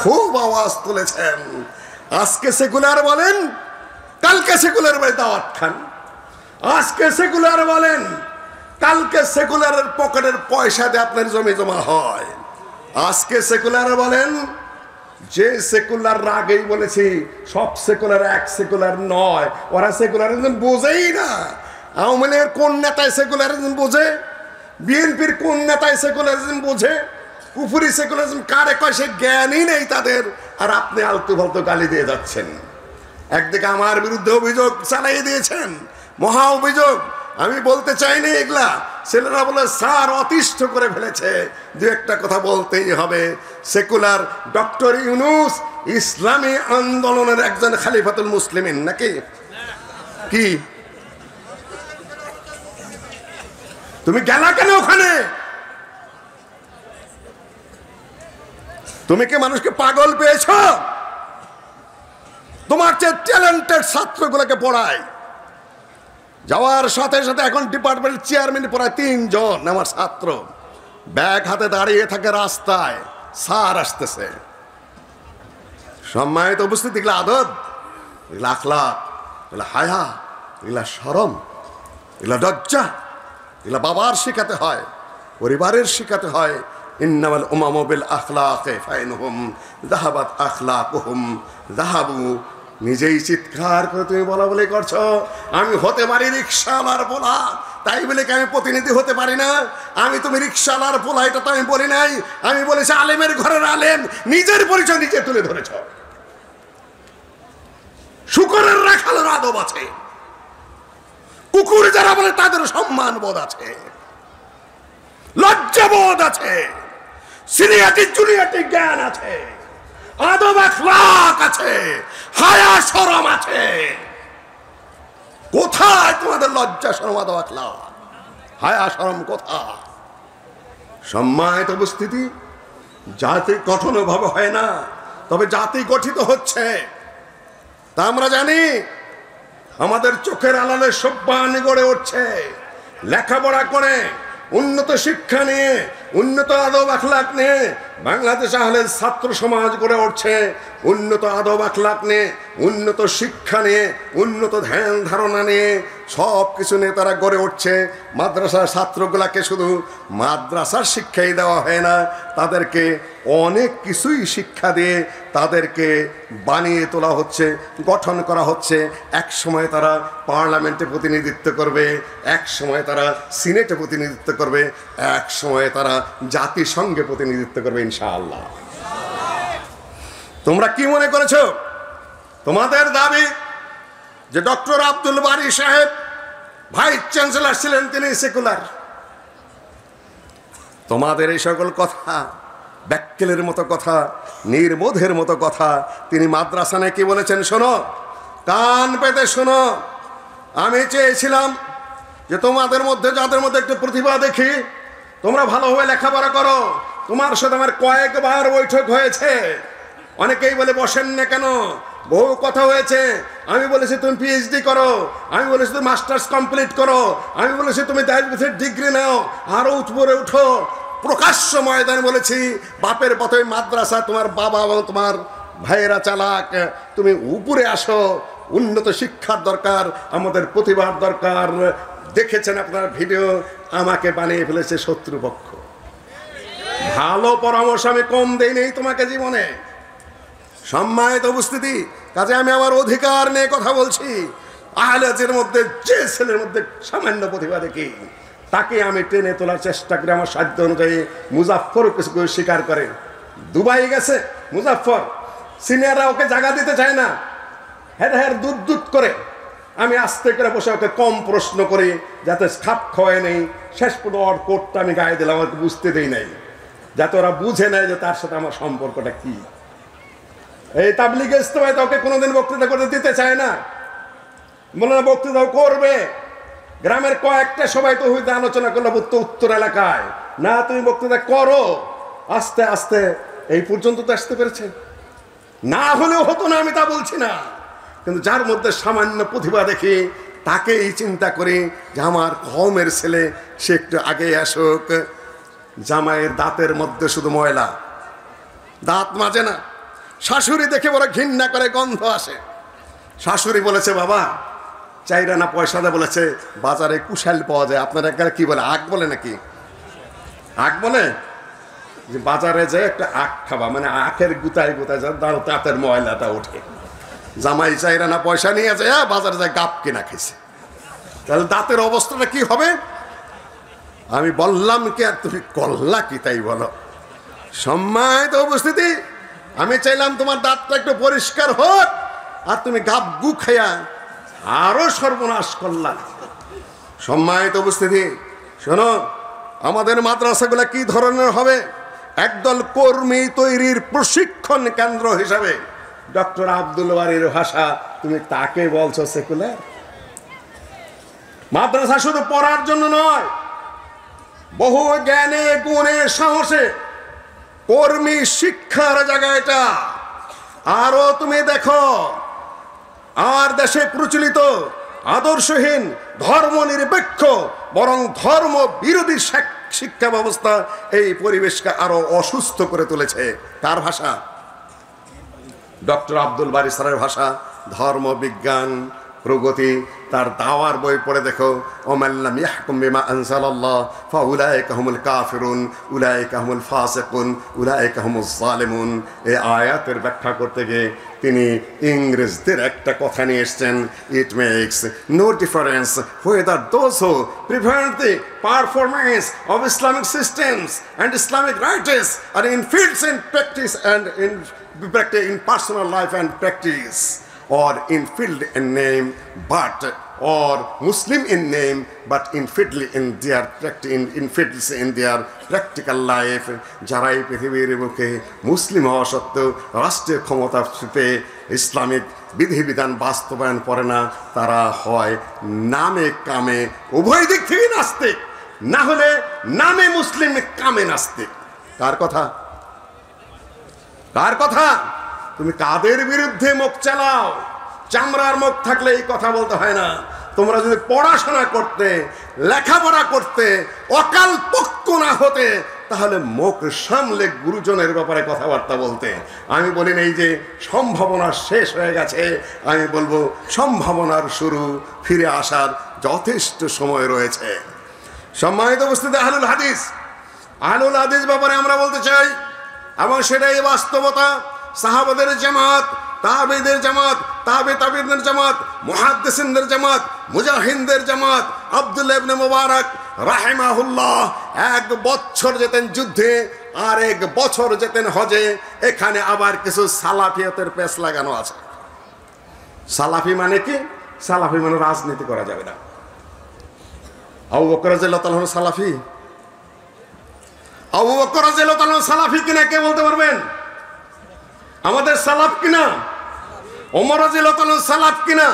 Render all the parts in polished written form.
খুব আওয়াজ তুলেছেন। আজকে সেকুলার বলেন, কালকে সেকুলার ভাই দাওয়াত খান। আজকে সেকুলার বলেন, কালকে সেকুলারের পকেটের পয়সা দিয়ে আপনার জমি জমা হয়। আজকে সেকুলার বলেন, যে সেকুলার আগেই বলেছি সব সেকুলার এক সেকুলার নয়, ওরা সেকুলারিজম বোঝেই না। আওয়ামী লীগের কোন নেতায় সেকুলারিজম বোঝে? বিএনপির কোন নেতায় সেকুলারিজম বোঝে? কুফুরি সেকুলারিজম কারে কয় সে জ্ঞানই নেই তাদের, আর আপনি আলতু ফালতু গালি দিয়ে যাচ্ছেন। একদিকে আমার বিরুদ্ধে অভিযোগ চালিয়ে দিয়েছেন, মহা অভিযোগ। আমি বলতে চাইনি এগুলা, ছেলেরা বলে স্যার অতিষ্ঠ করে ফেলেছে। দু একটা কথা বলতেই হবে। সেকুলার ডক্টর ইউনূস ইসলামী আন্দোলনের একজন খলিফাতুল মুসলিমিন নাকি? কি তুমি গেলা কেন ওখানে? তুমি কি মানুষকে পাগল পেয়েছ? তোমার চেয়ে ট্যালেন্টেড ছাত্রগুলোকে পড়ায়, যাওয়ার সাথে সাথে এখন ডিপার্টমেন্টের চেয়ারম্যান পড়ায় 3 জন আমার ছাত্র। ব্যাগ হাতে দাঁড়িয়ে থাকে রাস্তায়, স্যার আসতেছে। সম্মানিত উপস্থিতি, এগুলা আদব, এগুলা আখলাক, এগুলা হায়া, এগুলা শরম, এগুলা লজ্জা, এগুলা বাবার শিখাতে হয়, পরিবারের শিখাতে হয়। ইন্নামাল উমামু বিল আখলাকি ফাইনহুম যাহাবাত আখলাকুহুম যাহাবু। নিজেই চিৎকার করে তুমি বলা বলে করছো আমি হতে পারি রিকশাওয়ালার পোলা, তাই বলে কি আমি প্রতিনিধি হতে পারি না? আমি তুমি রিকশাওয়ালার পোলা এটা তো আমি বলি নাই। আমি বলেছি আলেমের ঘরের আলেম, নিজের পরিচয় নিজে তুলে ধরেছ। শুকরের রাখালের আদব আছে, কুকুর যারা বলে তাদের সম্মান বোধ আছে, লজ্জাবোধ আছে, সিনিয়রিটি জুনিয়রিটি জ্ঞান আছে, আদব আখলাক আছে, হায়া শরম আছে। কোথায় তোমাদের লজ্জা শরম আদব আখলাক, হায়া শরম কোথায়? সম্মানিত উপস্থিতি, জাতি গঠন ভাবে হয় না, তবে জাতি গঠিত হচ্ছে তা আমরা জানি। আমাদের চোখের আড়ালে সভ্যায়ন গড়ে উঠছে, লেখাপড়া করে উন্নত শিক্ষা নিয়ে, উন্নত আদব আখলাক নিয়ে বাংলাদেশ আহলের ছাত্র সমাজ গড়ে উঠছে। উন্নত আদব আখলাক নিয়ে, উন্নত শিক্ষা নিয়ে, উন্নত ধ্যান ধারণা নিয়ে সব কিছু নিয়ে তারা গড়ে উঠছে। মাদ্রাসার ছাত্রগুলাকে শুধু মাদ্রাসার শিক্ষাই দেওয়া হয় না, তাদেরকে অনেক কিছুই শিক্ষা দিয়ে তাদেরকে বানিয়ে তোলা হচ্ছে, গঠন করা হচ্ছে। এক সময় তারা পার্লামেন্টে প্রতিনিধিত্ব করবে, এক সময় তারা সিনেটে প্রতিনিধিত্ব করবে, এক সময় তারা জাতিসংঘে প্রতিনিধিত্ব করবে ইনশাআল্লাহ। তোমরা কি মনে করেছো তোমাদের দাবি যে ডক্টর আব্দুল বারী সাহেব ভাইস চ্যান্সেলর ছিলেন, তিনি সেকুলার? তোমাদের এই সকল কথা, ব্যাক্কেলের মতো কথা, নির্বোধের মতো কথা। তিনি মাদ্রাসা নিয়ে কি বলেছেন শোনো, কান পেতে শোনো। আমি চেয়েছিলাম যে তোমাদের মধ্যে, যাদের মধ্যে একটু প্রতিভা দেখি, তোমরা ভালোভাবে লেখাপড়া করো। তোমার সাথে আমার কয়েকবার বৈঠক হয়েছে। অনেকেই বলে বসেন না কেন, বহু কথা হয়েছে। আমি বলেছি তুমি পিএইচডি করো, আমি বলেছি তুমি মাস্টার্স কমপ্লিট করো, আমি বলেছি তুমি ডিগ্রি নাও, আরো উপরে উঠো। প্রকাশ্য ময়দানে বলেছি বাপের পথে মাদ্রাসা তোমার বাবা এবং তোমার ভাইয়েরা চালাক, তুমি উপরে আসো। উন্নত শিক্ষার দরকার, আমাদের প্রতিভার দরকার। দেখেছেন আপনার ভিডিও, আমাকে বানিয়ে ফেলেছে শত্রুপক্ষ। ভালো পরামর্শ আমি কম দেই নেই তোমাকে জীবনে। সম্মানিত উপস্থিতি, কাজে আমি আমার অধিকার নিয়ে কথা বলছি। আহলের মধ্যে যে ছেলের মধ্যে সামান্য প্রতিভা দেখি, তাকে আমি টেনে তোলার চেষ্টা করি আমার সাধ্য অনুযায়ী। মুজাফফর কিছু স্বীকার করে, দুবাই গেছে মুজাফফর, সিনিয়ররা ওকে জায়গা দিতে চায় না, হ্যাঁ দুধ দুধ করে। আমি আস্তে করে বসে ওকে কম প্রশ্ন করি, যাতে খাপ খাওয়ায় নেই। শেষ পর্যন্ত ওর কোটটা আমি গায়ে দিলাম, আমাকে বুঝতে দেই নাই, যাতে ওরা বুঝে নেয় যে তার সাথে আমার সম্পর্কটা কি। এই তাবলিগে ইজতেমায় ওকে কোনোদিন বক্তৃতা করতে দিতে চায় না, বলে না বক্তৃতাও করবে। গ্রামের কয়েকটা সবাই তো হইতে আলোচনা করলো উত্তর এলাকায়, না তুমি বক্তৃতা করো। আস্তে আস্তে এই পর্যন্ত তো আসতে পেরেছে। না হলেও হতো না, আমি তা বলছি না, কিন্তু যার মধ্যে সামান্য প্রতিভা দেখি তাকেই চিন্তা করি যে আমার কওমের ছেলে, সে একটু আগে আসুক। জামাইয়ের দাঁতের মধ্যে শুধু ময়লা, দাঁত মাজে না, শাশুড়ি দেখে বড় ঘৃণা করে, গন্ধ আসে। শাশুড়ি বলেছে, বাবা চাইরা না পয়সা দেয়, বলেছে বাজারে কুশাল পাওয়া যায়। আপনার একবার কি বলে, আখ বলে নাকি? আখ বলে যে বাজারে যে একটা আখ খাবা, মানে আখের গুতায় গুতায় দাঁতের ময়লাটা ওঠে। জামাই চাইরা না পয়সা নিয়ে যায় বাজারে যায় গাপ কিনা খেয়েছে, তাহলে দাঁতের অবস্থাটা কি হবে? আমি বললাম কি আর তুমি করলা কি তাই বলো? সম্মানিত উপস্থিতি, আমি চাইলাম তোমার দাঁতটা একটু পরিষ্কার হোক, আর তুমি গাপ গু খাইয়া আরো সর্বনাশ করলা। সম্মানিত উপস্থিতি, শোনো, আমাদের মাদ্রাসাগুলো কি ধরনের হবে? একদল কর্মী তৈরির প্রশিক্ষণ কেন্দ্র হিসাবে। ডক্টর আব্দুল বারীর ভাষা, তুমি তাকে বলছো সেকুলার? মাদ্রাসা শুধু পড়ার জন্য নয়, বহু জ্ঞানে গুণে সাহসে কর্মী শিক্ষার জায়গা এটা। আরো তুমি দেখো, আর দেশে প্রচলিত আদর্শহীন, ধর্ম নিরপেক্ষ বরং ধর্ম বিরোধী শিক্ষা ব্যবস্থা এই পরিবেশকে আরো অসুস্থ করে তুলেছে। কার ভাষা? ডক্টর আব্দুল বারী স্যারের ভাষা। ধর্ম বিজ্ঞান প্রগতি, তার দাওয়ার বই পড়ে দেখো, ওমাল্লাম ইয়াহকুম বিমা আনজালাল্লাহ ফাউলাইকা হুমুল কাফিরুন উলাইকা হুমুল ফাসিকুন উলাইকা হুমুজ জালিমুন। এই আয়াতের ব্যাখ্যা করতে গিয়ে তিনি ইংরেজদের একটা কথা নিয়ে এসেছেন, it makes no difference whether those who prevent the performance of Islamic systems and Islamic rites are infidels in practice and in personal life and practice, or infidel in name but, or Muslim in name but infidel in their infidels in their practical life. যারা এই পৃথিবীর বুকে মুসলিম হওয়া সত্ত্বেও রাষ্ট্রীয় ক্ষমতা পেয়ে Islamic বিধিবিধান বাস্তবায়ন করে না, তারা হয় নামে কামে উভয় দিক থেকে নাস্তিক, না হলে নামে মুসলিম কামে নাস্তিক। কার কথা? কার কথা? তুমি কাদের বিরুদ্ধে মুখ চালাও? চামড়ার মুখ থাকলে এই কথা বলতে হয় না। তোমরা যদি পড়াশোনা করতে, লেখাপড়া করতে, অকাল পক্ষ না হতে, তাহলে মুখ সামলে গুরুজনের ব্যাপারে কথাবার্তা বলতে। আমি বলি এই যে সম্ভাবনা শেষ হয়ে গেছে, আমি বলবো সম্ভাবনার শুরু, ফিরে আসার যথেষ্ট সময় রয়েছে। সম্মানিত উপস্থিতি, আহলুল হাদিস, আহলুল হাদিস ব্যাপারে আমরা বলতে চাই, এবং সেটাই বাস্তবতা। সাহাবাদের জামাত, তাবেঈদের জামাত, তাবেঈদের জামাত, মুহাদ্দিসিনদের জামাত, মুজাহিদদের জামাত, আব্দুল্লাহ ইবনে মুবারক রাহিমাহুল্লাহ 1 বছর যেতেন যুদ্ধে, আর 1 বছর যেতেন হজে। এখানে আবার কিছু সালাফিয়তের পেশ লাগানো আছে। সালাফি মানে কি? সালাফি মানে রাজনীতি করা যাবে না। আবু বকর রাদিয়াল্লাহু তাআলা সালাফি? আবু বকর রাদিয়াল্লাহু তাআলা সালাফি কিনা কে বলতে পারবেন? আমাদের সালাফ কিনা? ওমর রাদিয়াল্লাহু তাআলা সালাফ কিনা?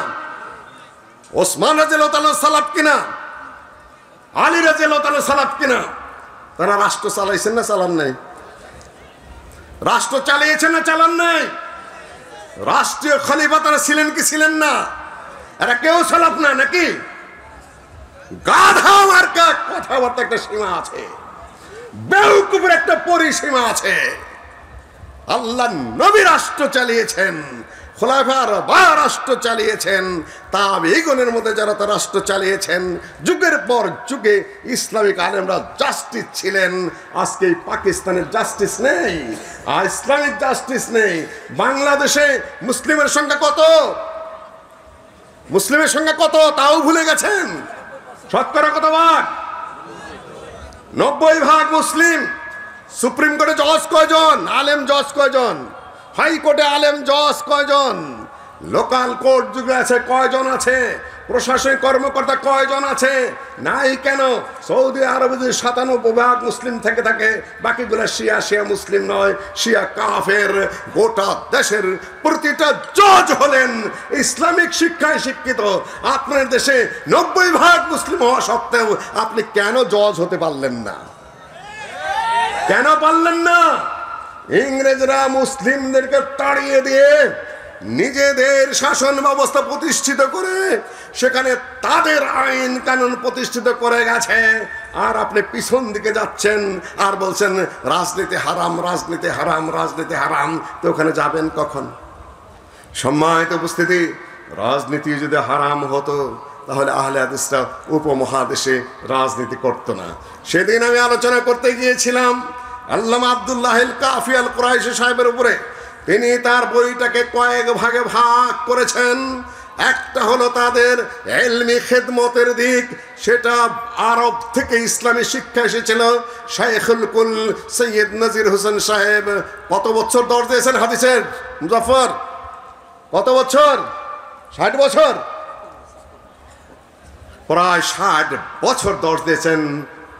ওসমান রাদিয়াল্লাহু তাআলা সালাফ কিনা? আলী রাদিয়াল্লাহু তাআলা সালাফ কিনা? তারা রাষ্ট্র চালাইছেন না চালান নাই? রাষ্ট্র চালিয়েছেন না চালান নাই? রাষ্ট্রীয় খলিফা তারা ছিলেন কি ছিলেন না? এরা কেউ সালাফ না নাকি? গাধা মার্কা কথাবার্তা একটা সীমা আছে, বেউকুফের একটা পরিসীমা আছে। আল্লাহ নবী রাষ্ট্র চালিয়েছেন, খোলাফার বা রাষ্ট্র চালিয়েছেন, তাবেঈগণের মধ্যে যারা তারা রাষ্ট্র চালিয়েছেন, যুগের পর যুগে ইসলামিক আলেমরা জাস্টিস ছিলেন। আজকে পাকিস্তানের জাস্টিস নেই, আর ইসলামিক জাস্টিস নেই। বাংলাদেশে মুসলিমের সংখ্যা কত? মুসলিমের সংখ্যা কত তাও ভুলে গেছেন? শতকরা কত ভাগ? 90% মুসলিম। সুপ্রিম কোর্টে জজ কয়জন? আলেম জজ কয়জন? হাইকোর্টে আলেম জজ কয়জন? লোকাল কোর্ট যুগে আছে কয়জন আছে? প্রশাসনিক কর্মকর্তা কয়জন আছে? নাই কেন? সৌদি আরবে যদি 97% মুসলিম থেকে থাকে, বাকিগুলো শিয়া, শিয়া মুসলিম নয়, শিয়া কাফের। গোটা দেশের প্রতিটা জজ হলেন ইসলামিক শিক্ষায় শিক্ষিত। আপনার দেশে 90% মুসলিম হওয়া সত্ত্বেও আপনি কেন জজ হতে পারলেন না? কেন পারলেন না? ইংরেজরা মুসলিমদেরকে তাড়িয়ে দিয়ে নিজেদের শাসন ব্যবস্থা প্রতিষ্ঠিত করে সেখানে তাদের আইন কানুন প্রতিষ্ঠিত করে গেছে, আর আপনি পিছন দিকে যাচ্ছেন আর বলছেন রাজনীতি হারাম, রাজনীতি হারাম, রাজনীতি হারাম। তো ওখানে যাবেন কখন? সম্মানিত উপস্থিতি, রাজনীতি যদি হারাম হতো তাহলে আহলে হাদিসরা উপমহাদেশে রাজনীতি করতো না। সেদিন আমি আলোচনা করতে গিয়েছিলাম আল্লামা আব্দুল্লাহ আল কাফি আল কুরাইশি সাহেবের উপরে। তিনি তার বইটাকে কয়েক ভাগে ভাগ করেছেন। একটা হলো তাদের ইলমি খেদমতের দিক, সেটা আরব থেকে ইসলামী শিক্ষা এসেছিল। শাইখুল কুল সৈয়দ নজির হোসেন সাহেব কত বছর দর্জ দিয়েছেন হাদিসের? মুজাফফর কত বছর? 60 বছর, প্রায় 60 বছর দর্জ দিয়েছেন।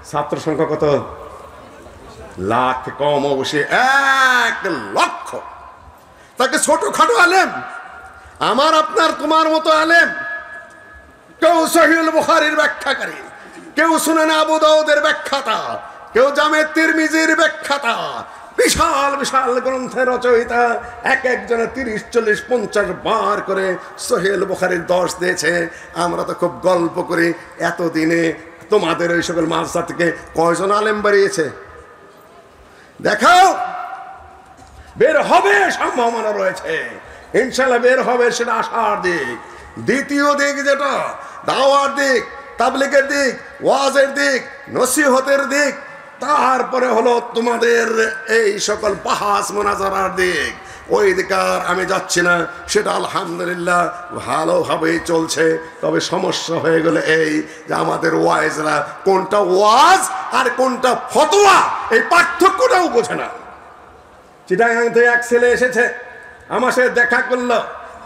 ছাত্র সংখ্যা কত? লাখ কম, অবশ্যই 1 লক্ষ। তাকে ছোটখাটো আলেম, আমার আপনার তোমার মতো আলেম, কেউ সহিহুল বুখারীর ব্যাখ্যাকারী, কেউ সুনান আবু দাউদের ব্যাখ্যাতা, কেউ জামে তিরমিজির ব্যাখ্যাতা, বিশাল বিশাল গ্রন্থের রচয়িতা, এক একজনে 30, 40, 50 বার করে সহিহুল বুখারীর দর্শ দিয়েছে। আমরা তো খুব গল্প করি। এতদিনে তোমাদের ওই সকল মাদ্রাসা থেকে কয়জন আলেম বেরিয়েছে দেখাও। বের হবে, সম্ভাবনা রয়েছে, ইনশাল্লাহ বের হবে, সেটা আশার দিক। দ্বিতীয় দিক যেটা দাওয়ার দিক, তাবলীগের দিক, ওয়াজের দিক, নসিহতের দিক, তারপরে হলো তোমাদের এই সকল বাহাস মুনাজারার দিক। ওই দিকে আর আমি যাচ্ছি না, সেটা আলহামদুলিল্লাহ ভালোভাবেই চলছে। তবে সমস্যা হয়ে গেল এই যে আমাদের ওয়াইজরা কোনটা ওয়াজ আর কোনটা ফতোয়া এই পার্থক্যটাও বোঝে না। চিটাগাং থেকে এক ছেলে এসেছে, আমার সাথে দেখা করলো,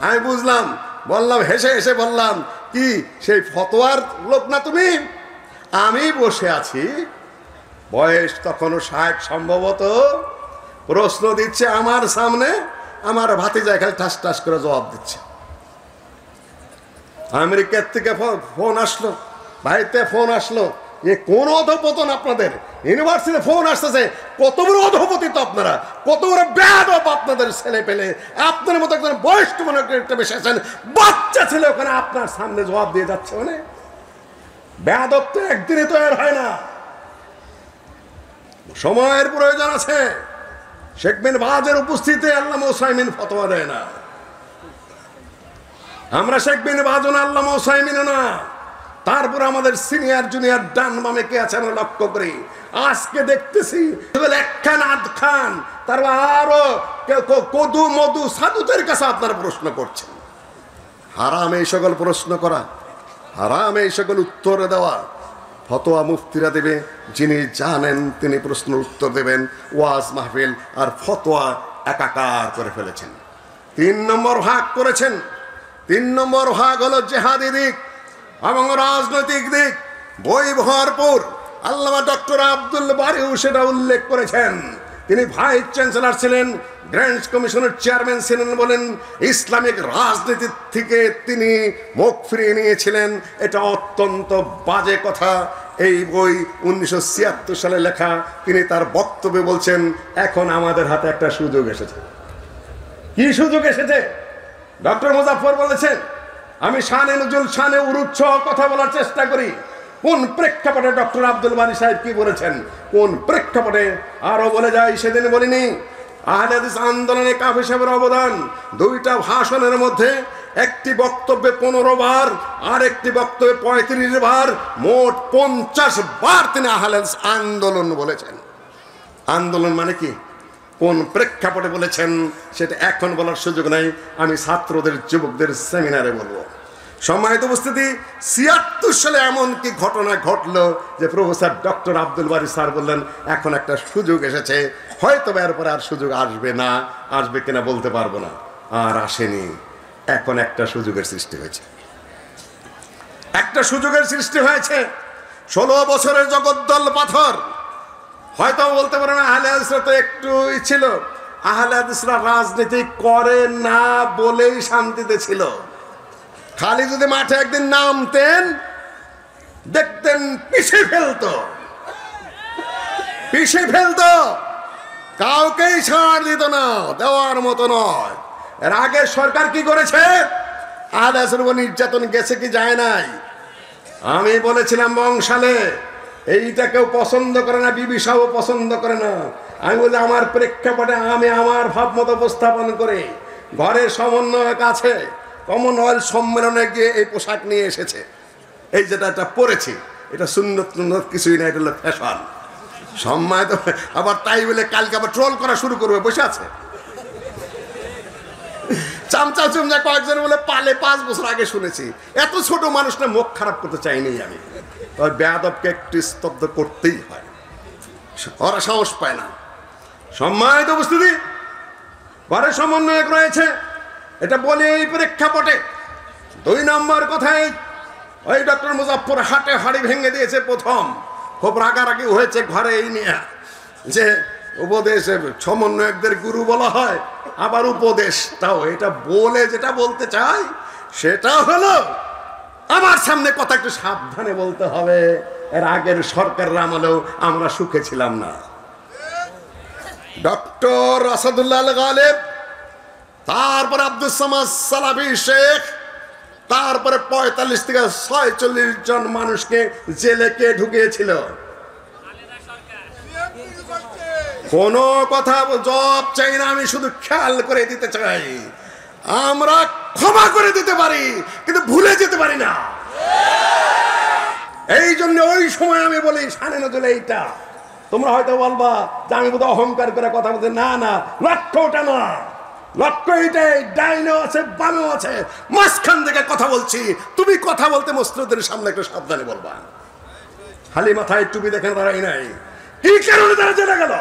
আমি বুঝলাম, বললাম, হেসে হেসে বললাম, কি সেই ফতোয়ার লোক না তুমি? আমি বসে আছি, বয়স তখনও 60 সম্ভবত, প্রশ্ন দিচ্ছে আমার সামনে, আমার ভাতিজা খালি ঠাস ঠাস করে জবাব দিচ্ছে। আমেরিকার থেকে ফোন আসলো, ভাইতে ফোন আসলো, এ কোন অধপতন আপনাদের, ইউনিভার্সিটি ফোন আসতেছে, কত বড় অধপতি তো আপনারা, কত বড় বেয়াদব আপনাদের ছেলে পেলে, আপনার মতো একজন বয়স্ক মনে একটা বেশি আছেন, বাচ্চা ছেলে ওখানে আপনার সামনে জবাব দিয়ে যাচ্ছে। মানে বেয়াদব তো একদিনে তৈরি হয় না, সময়ের প্রয়োজন আছে। শেখ বিন বাজের উপস্থিতিতে আল্লামা উসাইমিন ফতোয়া দেয় না। আমরা শেখ বিন বাজও না, আল্লামা উসাইমিনও না। তারপর আমাদের সিনিয়র জুনিয়র ডান বামে কে আছে আমরা লক্ষ্য করি। আজকে দেখতেছি এক খান আধ খান, তারপর আরো কদু মধু সাধুদের কাছে আপনারা প্রশ্ন করছেন। হারাম এই সকল প্রশ্ন করা, হারাম এই সকল উত্তর দেওয়া। ফতোয়া মুফতিরা দেবে, যিনি জানেন তিনি প্রশ্নের উত্তর দেবেন। ওয়াজ মাহফিল আর ফতোয়া একাকার করে ফেলেছেন। 3 নম্বর ভাগ করেছেন। 3 নম্বর ভাগ হলো জেহাদি দিক এবং রাজনৈতিক দিক। বই ভরপুর, আল্লামা ডক্টর আব্দুল বারিও সেটা উল্লেখ করেছেন। তিনি ভাইস চ্যান্সেলর ছিলেন, গ্র্যান্ড কমিশনের চেয়ারম্যান ছিলেন, বলেন ইসলামিক রাজনীতি থেকে তিনি মুখ ফিরিয়ে নিয়েছিলেন। এটা অত্যন্ত বাজে কথা। এই বই 1976 সালে লেখা। তিনি তার বক্তব্যে বলছেন, এখন আমাদের হাতে একটা সুযোগ এসেছে। কি সুযোগ এসেছে? ডক্টর মুজাফফর বলেছেন, আমি শানে নজরুল, শানে উরুদ সহ কথা বলার চেষ্টা করি। কোন প্রেক্ষাপটে ডক্টর আব্দুল বারী সাহেব কি বলেছেন, কোন প্রেক্ষাপটে আরো বলে যাই, সেদিন বলিনি। আহলে হাদিস আন্দোলনে কাফি সাহেবের অবদান, 2টা ভাষণের মধ্যে একটি বক্তব্যে 15 বার আর একটি বক্তব্যে 35 বার, মোট 50 বার তিনি আহলে হাদিস আন্দোলন বলেছেন। আন্দোলন মানে কি, কোন প্রেক্ষাপটে বলেছেন সেটা এখন বলার সুযোগ নাই, আমি ছাত্রদের যুবকদের সেমিনারে বলবো। সম্মানিত উপস্থিতি, 76 সালে এমন কি ঘটনা ঘটলো যে প্রফেসর ডক্টর আব্দুল বারী স্যার বললেন, এখন একটা সুযোগ এসেছে, হয়তো এরপরে আর সুযোগ আসবে না, আসবে কিনা বলতে পারবো না। আর আসেনি, এখন একটা সুযোগের সৃষ্টি হয়েছে। একটা সুযোগের সৃষ্টি হয়েছে। 16 বছরের জগদ্দল পাথর, হয়তো বলতে পারেন আহলে হাদিসরা তো একটু ছিল, আহলে হাদিসরা রাজনীতি করে না বলেই শান্তিতে ছিল। খালি যদি মাঠে একদিন নামতেন, দেখতেন পিষে ফেলতো, কাউকেই ছাড় দিত না, দেওয়ার মতো নয়। এর আগে সরকার কি করেছে? আদাসের উপর নির্যাতন গেছে কি যায় নাই? আমি বলেছিলাম বংশালে এইটা কেউ পছন্দ করে না, বিবি সাহ পছন্দ করে না। আমি বলি আমার প্রেক্ষাপটে আমি আমার ভাব মতো উপস্থাপন করে ঘরের সমন্বয়ক আছে, কমনওয়েলথ সম্মেলনে গিয়ে এই পোশাক নিয়ে এসেছে, এই যেটা এটা পরেছি, এটা সুন্নত টুন্নত কিছুই না, এটা হলো ফ্যাশন। সম্মানিত আবার তাই বলে কালকে আবার ট্রোল করা শুরু করবে, বসে আছে চামচা চুমচা কয়েকজন বলে পালে 5 বছর আগে শুনেছি। এত ছোট মানুষটা মুখ খারাপ করতে চাইনি আমি, ওই বেয়াদবকে একটু স্তব্ধ করতেই হয়, ওরা সাহস পায় না। সম্মানিত উপস্থিতি, ঘরে সমন্বয়ক রয়েছে, এটা বলে এই প্রেক্ষাপটে 2 নম্বর কথাই ওই ডক্টর মুজাফফর হাটে হাড়ি ভেঙে দিয়েছে। প্রথম খুব রাগারাগি হয়েছে ঘরে এই নিয়ে যে উপদেশ সমন্বয়কদের গুরু বলা হয়, আবার উপদেশটাও। এটা বলে যেটা বলতে চাই সেটা হলো আমার সামনে কথা একটু সাবধানে বলতে হবে। এর আগের সরকারের আমলেও আমরা সুখে ছিলাম না। ডক্টর আসাদুল্লাহ আল গালেব, তারপরে আব্দুস সামাদ সালাফি শেখ, তারপরে 45 থেকে 46 জন মানুষকে জেলে কে ঢুকিয়েছিল? কোন কথা জব চাই না, আমি শুধু খেয়াল করে দিতে চাই আমরা ক্ষমা করে দিতে পারি কিন্তু ভুলে যেতে পারি না। এই জন্য ওই সময় আমি বলি সানে নজলে এইটা তোমরা হয়তো বলবা যে আমি বোধহয় অহংকার করে কথা বলতে, না না, লক্ষ্য ওটা না, লক্ষ্য এইটাই, ডাইনও আছে বামও আছে, মাঝখান থেকে কথা বলছি। তুমি কথা বলতে মসজিদের সামনে একটু সাবধানে বলবা। খালি মাথায় টুপি দেখেন দাঁড়াই নাই, কি কারণে তারা জেলে গেল?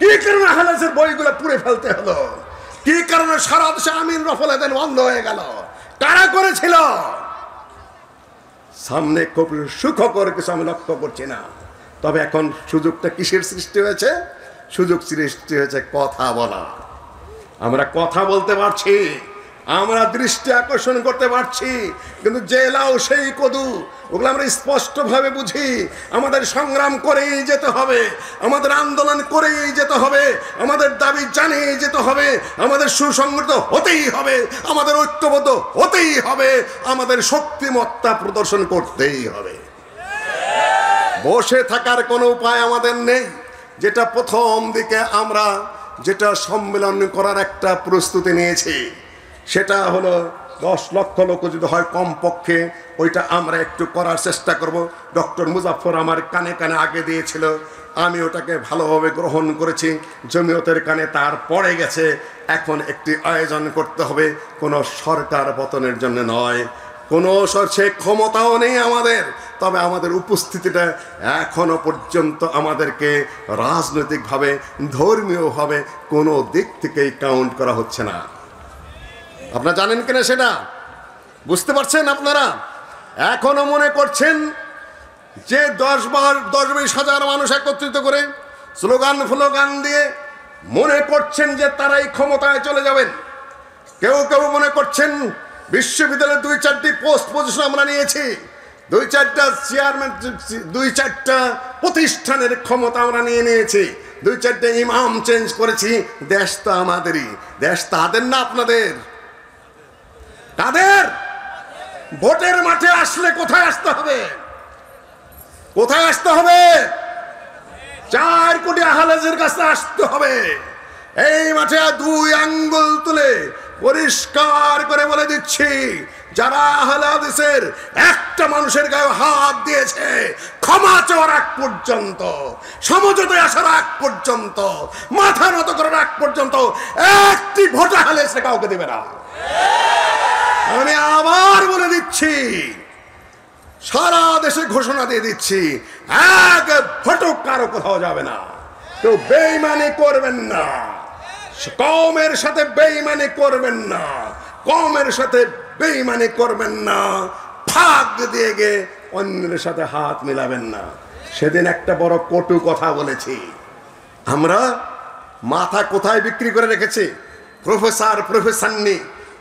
কি কারণে হালাসের বইগুলো পুড়ে ফেলতে হলো? কি কারণে সারা দেশে আমিন রফলাদেন বন্ধ হয়ে গেল? কারা করেছিল? সামনে খুব সুখকর কিছু আমি লক্ষ্য করছি না। তবে এখন সুযোগটা কিসের সৃষ্টি হয়েছে? সুযোগ সৃষ্টি হয়েছে কথা বলা। আমরা কথা বলতে পারছি, আমরা দৃষ্টি আকর্ষণ করতে পারছি, কিন্তু জেলাও সেই কদু, ওগুলো আমরা স্পষ্টভাবে বুঝি। আমাদের সংগ্রাম করেই যেতে হবে, আমাদের আন্দোলন করেই যেতে হবে, আমাদের দাবি জানিয়ে যেতে হবে, আমাদের সুসংগঠিত হতেই হবে, আমাদের ঐক্যবদ্ধ হতেই হবে, আমাদের শক্তিমত্তা প্রদর্শন করতেই হবে। বসে থাকার কোনো উপায় আমাদের নেই। যেটা প্রথম দিকে আমরা যেটা সম্মেলন করার একটা প্রস্তুতি নিয়েছি, সেটা হলো 10 লক্ষ লোক যদি হয় কমপক্ষে, ওইটা আমরা একটু করার চেষ্টা করব। ডক্টর মুজাফফর আমার কানে কানে আগে দিয়েছিল, আমি ওটাকে ভালোভাবে গ্রহণ করেছি, জমিয়তের কানে তার পড়ে গেছে। এখন একটি আয়োজন করতে হবে, কোনো সরকার পতনের জন্য নয়, কোনো সে ক্ষমতাও নেই আমাদের। তবে আমাদের উপস্থিতিটা এখনো পর্যন্ত আমাদেরকে রাজনৈতিকভাবে, ধর্মীয়ভাবে কোনো দিক থেকেই কাউন্ট করা হচ্ছে না। আপনারা জানেন কিনা সেটা বুঝতে পারছেন? আপনারা এখনো মনে করছেন যে 10-20 হাজার মানুষ একত্রিত করে স্লোগান ফ্লোগান দিয়ে মনে করছেন যে তারাই ক্ষমতায় চলে যাবেন। কেউ কেউ মনে করছেন বিশ্ববিদ্যালয়ের 2-4টি পোস্ট পজিশন আমরা নিয়েছি, 2-4টা চেয়ারম্যান, 2-4টা প্রতিষ্ঠানের ক্ষমতা আমরা নিয়েছি, 2-4টা ইমাম চেঞ্জ করেছি। দেশ তো আমাদেরই, দেশ তাদের না আপনাদের। তাদের ভোটের মাঠে আসলে কোথায় আসতে হবে? কোথায় আসতে হবে? 4 কোটি আহলের কাছে আসতে হবে। এই মাঠে 2 আঙ্গুল তুলে পরিষ্কার করে বলে দিচ্ছি, যারা আহলে হাদিসের একটা মানুষের গায়ে হাত দিয়েছে, ক্ষমা চাওয়ার আগ পর্যন্ত, সমঝোতায় আসার আগ পর্যন্ত, মাথা নত করার আগ পর্যন্ত একটি ভোট আহলে হাদিস কাউকে দেবে না। আমি আবার বলে দিচ্ছি, সারা দেশে ঘোষণা দিয়ে দিচ্ছি, এক ভোটও কারো কোথাও যাবে না। কেউ বেঈমানি করবেন না, কওমের সাথে বেঈমানি করবেন না, কওমের সাথে বেঈমানি করবেন না, ফাঁক দিয়ে গিয়ে অন্যের সাথে হাত মিলাবেন না। সেদিন একটা বড় কটু কথা বলেছি, আমরা মাথা কোথায় বিক্রি করে রেখেছি? প্রফেসর প্রফেসরনি,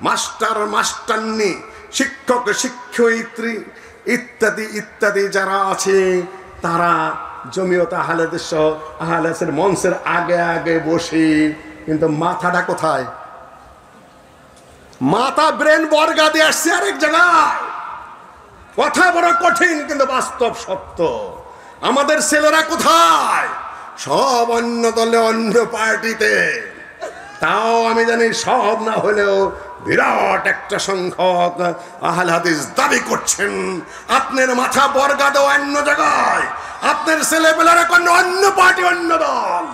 মাস্টার মাস্টারনি, শিক্ষক শিক্ষয়িত্রী ইত্যাদি ইত্যাদি যারা আছে, তারা জমিয়ত আহলেদের সহ আহলের মঞ্চের আগে আগে বসে, কিন্তু মাথাটা কোথায়? মাথা ব্রেন বর্গা দিয়ে আসছে আরেক জায়গায়। কথা বড় কঠিন কিন্তু বাস্তব সত্য। আমাদের ছেলেরা কোথায়? সব অন্য দলে, অন্য পার্টিতে। তাও আমি জানি সব না হলেও বিরাট একটা সংখ্যক আহলে হাদিস দাবি করছেন আপনার মাথা বর্গা দেওয়া অন্য জায়গায়, আপনার ছেলেপেলারা কোন অন্য পার্টি, অন্য দল।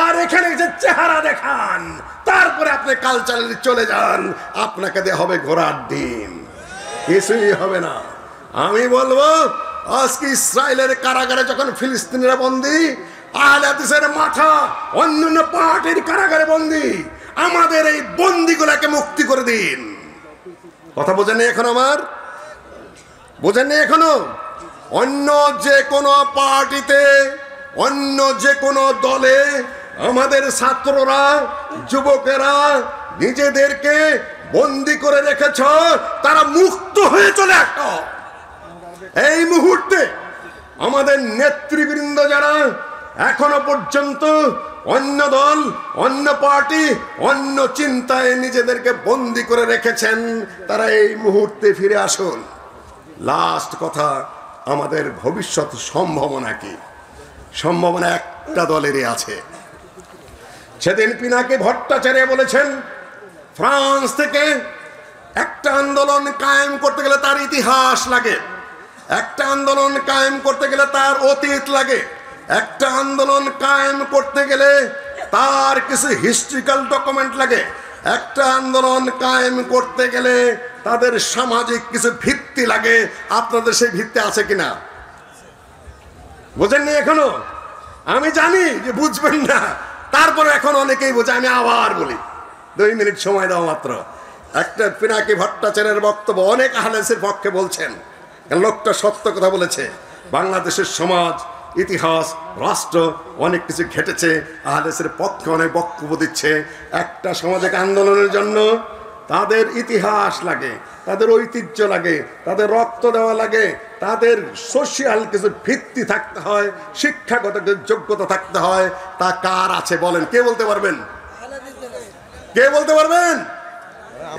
আর এখানে যে চেহারা দেখান, তারপরে আপনি কালচারে চলে যান, আপনাকে দেওয়া হবে ঘোড়ার ডিম, কিছুই হবে না। আমি বলবো আজকে ইসরায়েলের কারাগারে যখন ফিলিস্তিনিরা বন্দী, আহলে হাদিসের মাথা অন্যান্য পার্টির কারাগারে বন্দী, আমাদের এই বন্দীগুলাকে মুক্তি করে দিন। কথা বোঝেননি এখন? আমার বোঝেননি এখনো? অন্য যে কোনো পার্টিতে, অন্য যে কোনো দলে আমাদের ছাত্ররা, যুবকেরা নিজেদেরকে বন্দী করে রেখেছ, তারা মুক্ত হয়ে চলে আসো। এই মুহূর্তে আমাদের নেতৃবৃন্দ যারা এখনো পর্যন্ত অন্য দল, অন্য পার্টি, অন্য চিন্তায় নিজেদেরকে বন্দী করে রেখেছেন, তারা এই মুহূর্তে ফিরে আসুন। লাস্ট কথা, আমাদের ভবিষ্যৎ সম্ভাবনা কি? সম্ভাবনা একটা দলেরই আছে। সেদিন পিনাকি ভট্টাচার্য বলেছেন, ফ্রান্স থেকে একটা আন্দোলন কায়েম করতে গেলে তার ইতিহাস লাগে, একটা আন্দোলন কায়েম করতে গেলে তার অতীত লাগে, একটা আন্দোলন কায়েম করতে গেলে তার কিছু হিস্ট্রিক্যাল ডকুমেন্ট লাগে, একটা আন্দোলন কায়েম করতে গেলে তাদের সামাজিক কিছু ভিত্তি লাগে। আপনাদের সেই ভিত্তি আছে কিনা? বোঝেননি এখনো? আমি জানি যে বুঝবেন না, তারপরে এখন অনেকেই বোঝে। আমি আবার বলি, 2 মিনিট সময় দাও মাত্র। একটা পিনাকি ভট্টাচার্যের বক্তব্য অনেক আহলে হাদিসের পক্ষে বলছেন, লোকটা সত্য কথা বলেছে। বাংলাদেশের সমাজ, ইতিহাস, রাষ্ট্র অনেক কিছু ঘটেছে, আহলে হাদিসের পক্ষে অনেক বক্তব্য দিচ্ছে। একটা সামাজিক আন্দোলনের জন্য তাদের ইতিহাস লাগে, তাদের ঐতিহ্য লাগে, তাদের রক্ত দেওয়া লাগে, তাদের সোশিয়াল কিছু ভিত্তি থাকতে হয়, শিক্ষাগত যোগ্যতা থাকতে হয়। তা কার আছে বলেন? কে বলতে পারবেন? কে বলতে পারবেন?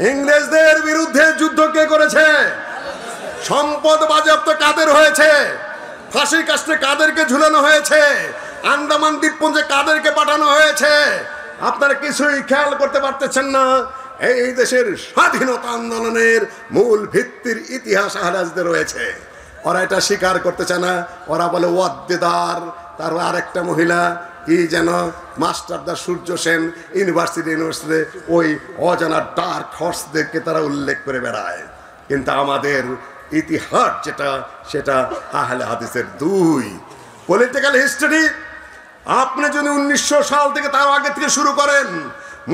ইংরেজদের বিরুদ্ধে যুদ্ধ কে করেছে? সম্পদ বাজেয়াপ্ত কাদের হয়েছে? ফাঁসির কাস্টে কাদেরকে ঝুলানো হয়েছে? আন্দামান দ্বীপপুঞ্জে কাদেরকে পাঠানো হয়েছে? আপনারা কিছুই খেয়াল করতে পারতেছেন না। এই দেশের স্বাধীনতা আন্দোলনের মূল ভিত্তির ইতিহাস আহলে হাদিসদের রয়েছে। ওরা এটা স্বীকার করতে চায় না। ওরা বলে ওয়াদ্দেদার। তার আরেকটা মহিলা কি যেন, মাস্টারদা সূর্য সেন, ইউনিভার্সিটিতে ওই অজানা ডার্ক হর্সদেরকে তারা উল্লেখ করে বেড়ায়। কিন্তু আমাদের ইতিহাস যেটা, সেটা আহলে হাদিসের 2 পলিটিক্যাল হিস্ট্রি। আপনি যদি 1900 সাল থেকে তার আগে থেকে শুরু করেন,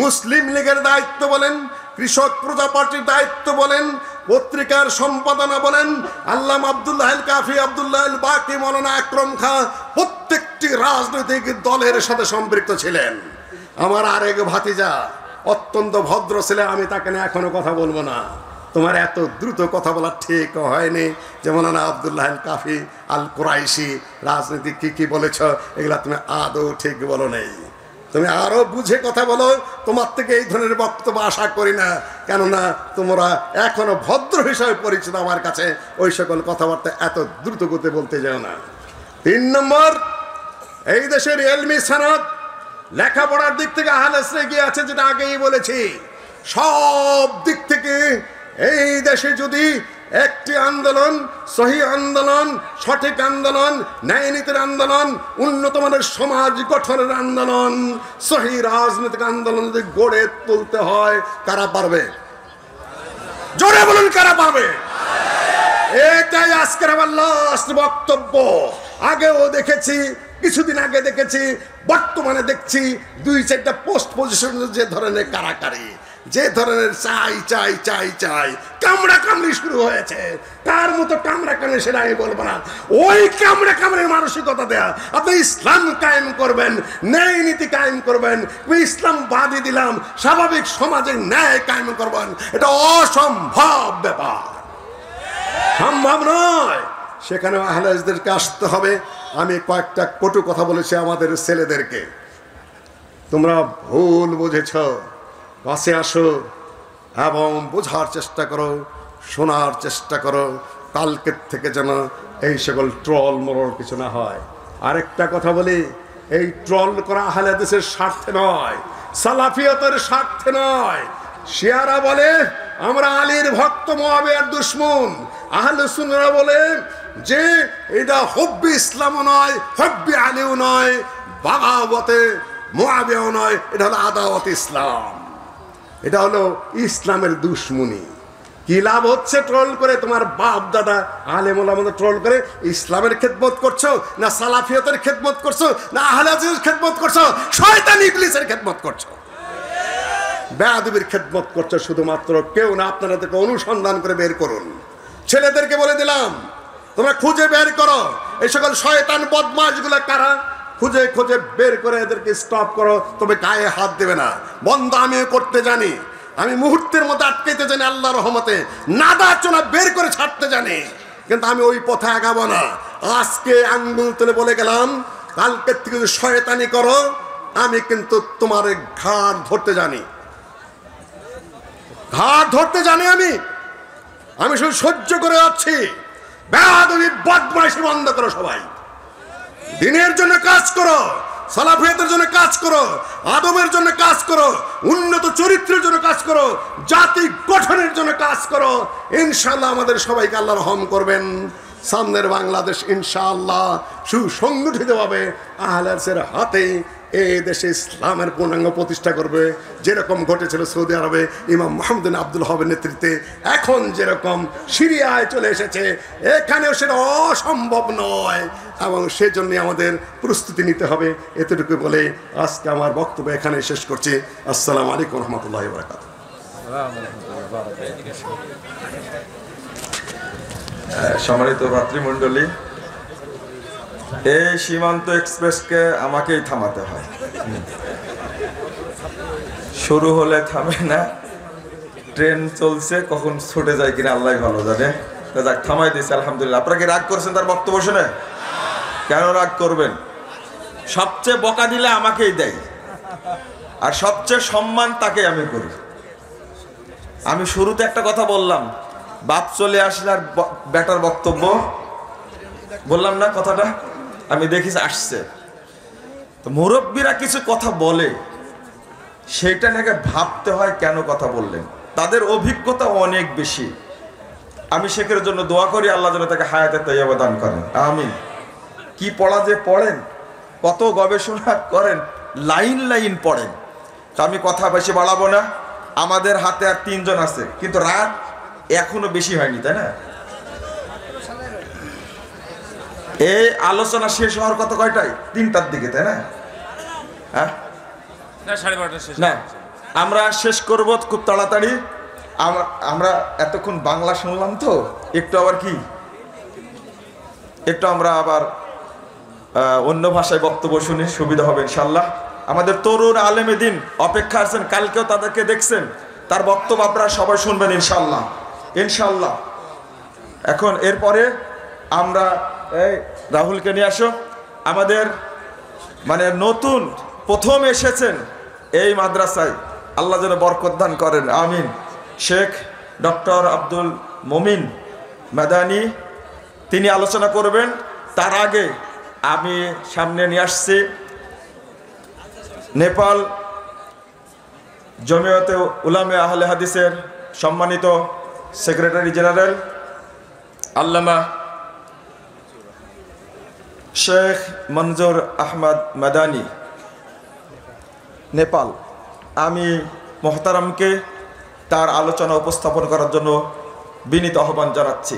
মুসলিম লীগের দায়িত্ব বলেন, কৃষক প্রজা পার্টির দায়িত্ব বলেন, পত্রিকার সম্পাদনা বলেন, আল্লামা আব্দুল্লাহ আল কাফি, আব্দুল্লাহ আল বাকি, মৌলানা আকরম খাঁ প্রত্যেকটি রাজনৈতিক দলের সাথে সম্পৃক্ত ছিলেন। আমার আরেক ভাতিজা অত্যন্ত ভদ্র ছেলে, আমি তাকে নিয়ে এখনো কথা বলবো না। তোমার এত দ্রুত কথা বলা ঠিক হয়নি। যেমন আব্দুল্লাহ আল কাফি আল কুরাইশি রাজনীতি কি কি বলেছ, এগুলা তুমি আদৌ ঠিক বলো নেই। তুমি আরো বুঝে কথা বলো। তোমার থেকে এই ধরনের বক্তব্য আশা করি না, কেননা তোমরা এখনো ভদ্র হিসাবে পরিচিত আমার কাছে। ওই সকল কথাবার্তা এত দ্রুত গতিতে বলতে যাও না। 3 নম্বর, এই দেশের এলমি সানাত, লেখাপড়ার দিক থেকে আহলে হাদিসরা এগিয়ে আছে, যেটা আগেই বলেছি। সব দিক থেকে এই দেশে যদি একটি আন্দোলন, সহি আন্দোলন, সঠিক আন্দোলন, ন্যায় নীতির আন্দোলন, উন্নত মানের সমাজ গঠনের আন্দোলন, সহি রাজনৈতিক আন্দোলন যদি গড়ে তুলতে হয়, কারা পারবে? জোরে বলুন, কারা পারবে? এটাই আজকের আমার লাস্ট বক্তব্য। আগেও দেখেছি, কিছুদিন আগে দেখেছি, বর্তমানে দেখছি 2-4টা পোস্ট পজিশন যে ধরনের কারাকারি, যে ধরনের চাই চাই চাই চাই কামড়া কামড়ি শুরু হয়েছে। তার মতো কামড়া কামড়ি সেটা আমি বলবো না। ওই কামড়া কামড়ির মানসিকতা দেয়া, আপনি ইসলাম কায়েম করবেন, ন্যায় নীতি কায়েম করবেন, ইসলাম বাদই দিলাম, স্বাভাবিক সমাজের ন্যায় কায়েম করবেন, এটা অসম্ভব ব্যাপার, সম্ভব নয়। সেখানে আহলে হাদিসদেরকে আসতে হবে। আমি কয়েকটা কটু কথা বলেছি আমাদের ছেলেদেরকে, তোমরা ভুল বুঝেছ, পাশে আসো। এবং বোঝার চেষ্টা করো, শোনার চেষ্টা করো, কালকের থেকে যেন এই সকল ট্রল মরল কিছু না হয়। আরেকটা কথা বলি, এই ট্রল করা আহলে হাদিসের স্বার্থে নয়, সালাফিয়তের স্বার্থে নয়। শিয়ারা বলে আমরা আলীর ভক্ত, মুআবিয়ার দুশমন। আহলে সুন্নাহরা বলে যে এটা হুব্বি ইসলামও নয়, হুব্বি আলীও নয়, বাগাওয়াতে মুআবিয়াও নয়, এটা হলো আদাওয়াত ইসলাম, এটা হলো ইসলামের দুশমনি। কি লাভ হচ্ছে ট্রল করে? তোমার বাপ দাদা আলেম ওলামাদের ট্রল করে ইসলামের খেদমত করছো, না সালাফিয়তের খেদমত করছো, না আহলে হাদিসের খেদমত করছো, শয়তান ইবলিসের খেদমত করছো, বেয়াদবির খেদমত করছো শুধুমাত্র। কেউ না, আপনারা থেকে অনুসন্ধান করে বের করুন। ছেলেদেরকে বলে দিলাম, তোমরা খুঁজে বের করো এই সকল শয়তান বদমাশগুলো কারা, খুঁজে খুঁজে বের করে এদেরকে স্টপ করো। তবে গায়ে হাত দেবে না। বন্ধ আমিও করতে জানি, আমি মুহূর্তের মধ্যে আটকাইতে জানি আল্লাহর রহমতে, নাদা চোনা বের করে ছাড়তে জানি, কিন্তু আমি ওই পথে আগাবো না। আজকে আঙ্গুল তুলে বলে গেলাম, কালকের থেকে যদি শয়তানি করো আমি কিন্তু তোমার ঘাড় ধরতে জানি, ঘাড় ধরতে জানি। আমি শুধু সহ্য করে যাচ্ছি। বেয়াদবি বদমাইশি বন্ধ করো সবাই। দিনের জন্য কাজ করো, সালাফিয়তের জন্য কাজ করো, আদবের জন্য কাজ করো, উন্নত চরিত্রের জন্য কাজ করো, জাতি গঠনের জন্য কাজ করো। ইনশাআল্লাহ আমাদের সবাইকে আল্লাহ রহম করবেন। সামনের বাংলাদেশ ইনশাআল্লাহ সুসংগঠিতভাবে আহলে হাদিসের হাতে এই দেশে ইসলামের পূর্ণাঙ্গ প্রতিষ্ঠা করবে। যেরকম ঘটেছিল সৌদি আরবে ইমাম মুহাম্মদ বিন আব্দুল ওয়াহাবের নেতৃত্বে, এখন যেরকম সিরিয়ায় চলে এসেছে, এখানেও সেটা অসম্ভব নয়, এবং সেজন্য আমাদের প্রস্তুতি নিতে হবে। এতটুকু বলে আজকে আমার বক্তব্য এখানে শেষ করছি। আসসালামু আলাইকুম রহমতুল্লাহি ওয়া বারাকাতুহু। সম্মানিত ভাতৃমণ্ডলী, এই সীমান্ত এক্সপ্রেসকে আমাকেই থামাতে হয়। শুরু হলে থামে না, ট্রেন চলছে, কখন ছুটে যায় কিনা আল্লাহ ভালো জানে। যাক, থামাই দিয়েছে আলহামদুলিল্লাহ। আপনারা কি রাগ করছেন তার বক্তব্য শুনে? কেন রাগ করবেন? সবচেয়ে বকা দিলে আমাকেই দেয়, আর সবচেয়ে সম্মান তাকে আমি করি। আমি শুরুতে একটা কথা বললাম, বাপ চলে আসলে আর বেটার বক্তব্য বললাম না, কথাটা আমি দেখিস আসছে। তো মুরব্বীরা কিছু কথা বলে, সেইটা নাকি ভাবতে হয় কেন কথা বললেন। তাদের অভিজ্ঞতা অনেক বেশি। আমি শেখের জন্য দোয়া করি, আল্লাহ যেন তাকে হায়াতে তৈয়বা দান করেন, আমিন। কি পড়া যে পড়েন, কত গবেষণা করেন, লাইন লাইন পড়েন। তো আমি কথা বেশি বাড়াবো না। আমাদের হাতে আর 3 জন আছে, কিন্তু রাত এখনো বেশি হয়নি, তাই না? এই আলোচনা শেষ হওয়ার কথা কয়টায়? 3টার দিকে, তাই না? হ্যাঁ, না, আমরা শেষ করব খুব তাড়াতাড়ি। আমরা এতক্ষণ বাংলা শুনলাম, তো একটু আবার কি, একটু আমরা আবার অন্য ভাষায় বক্তব্য শুনি, সুবিধা হবে ইনশাল্লাহ। আমাদের তরুণ আলেমে দিন অপেক্ষা আছেন, কালকেও তাদেরকে দেখছেন, তার বক্তব্য আপনারা সবাই শুনবেন ইনশাল্লাহ, ইনশাল্লাহ। এখন এরপরে আমরা এই রাহুলকে নিয়ে আসো। আমাদের মানে নতুন প্রথম এসেছেন এই মাদ্রাসায়, আল্লাহ যেন বরকত দান করেন, আমিন। শেখ ডক্টর আব্দুল মমিন মাদানী, তিনি আলোচনা করবেন। তার আগে আমি সামনে নিয়ে আসছি নেপাল জমিয়তে উলামে আহলে হাদিসের সম্মানিত সেক্রেটারি জেনারেল আল্লামা শেখ মনজুর আহমদ মাদানী, নেপাল। আমি মোহতারামকে তার আলোচনা উপস্থাপন করার জন্য বিনীত আহ্বান জানাচ্ছি।